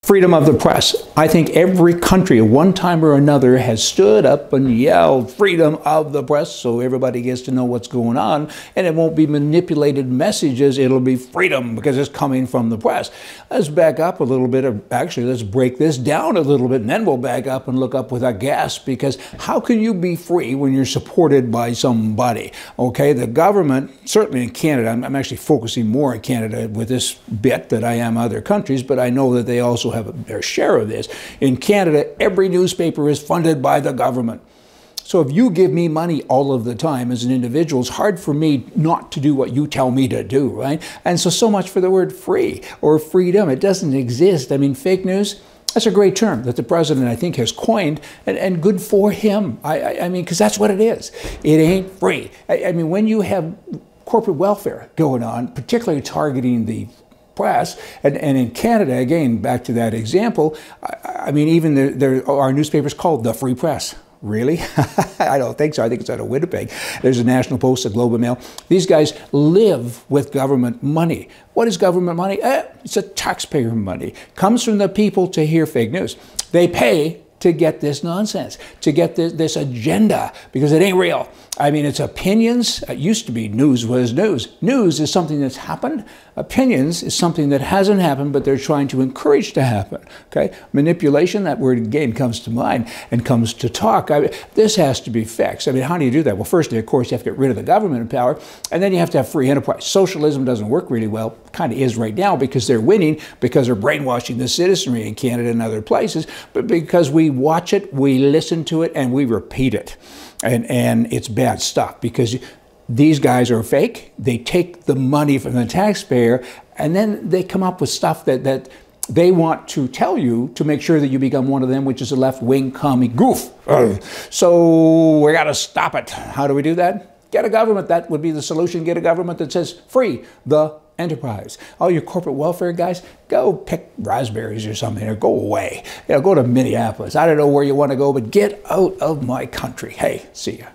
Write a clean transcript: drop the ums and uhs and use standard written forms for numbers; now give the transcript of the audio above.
Freedom of the press. I think every country at one time or another has stood up and yelled freedom of the press so everybody gets to know what's going on, and it won't be manipulated messages. It'll be freedom because it's coming from the press. Let's back up a little bit. Actually, let's break this down a little bit, and then we'll back up and look up with a gasp, because how can you be free when you're supported by somebody? Okay, the government, certainly in Canada, I'm actually focusing more in Canada with this bit than I am other countries, but I know that they also have their share of this. In Canada, every newspaper is funded by the government. So if you give me money all of the time as an individual, it's hard for me not to do what you tell me to do, right? And so much for the word free or freedom. It doesn't exist. I mean, fake news, that's a great term that the president, I think, has coined, and good for him. I mean, because that's what it is. It ain't free. I mean, when you have corporate welfare going on, particularly targeting the press, and in Canada, again, back to that example, I mean, even there are newspapers called the Free Press. Really? I don't think so. I think it's out of Winnipeg. There's a National Post, a Globe and Mail. These guys live with government money. What is government money? It's a taxpayer money. Comes from the people to hear fake news. They pay to get this nonsense, to get this agenda, because it ain't real. I mean, it's opinions. It used to be news was news. News is something that's happened. Opinions is something that hasn't happened, but they're trying to encourage to happen. Okay? Manipulation, that word again comes to mind and comes to talk. This has to be fixed. I mean, how do you do that? Well, firstly, of course, you have to get rid of the government in power, and then you have to have free enterprise. Socialism doesn't work really well. Kind of is right now, because they're winning, because they're brainwashing the citizenry in Canada and other places, but because we watch it, we listen to it, and we repeat it. And it's bad stuff, because these guys are fake. They take the money from the taxpayer, and then they come up with stuff that they want to tell you to make sure that you become one of them, which is a left-wing commie goof. So we got to stop it. How do we do that? Get a government. That would be the solution. Get a government that says free the enterprise. All your corporate welfare guys, go pick raspberries or something, or go away. You know, go to Minneapolis. I don't know where you want to go, but get out of my country. Hey, see ya.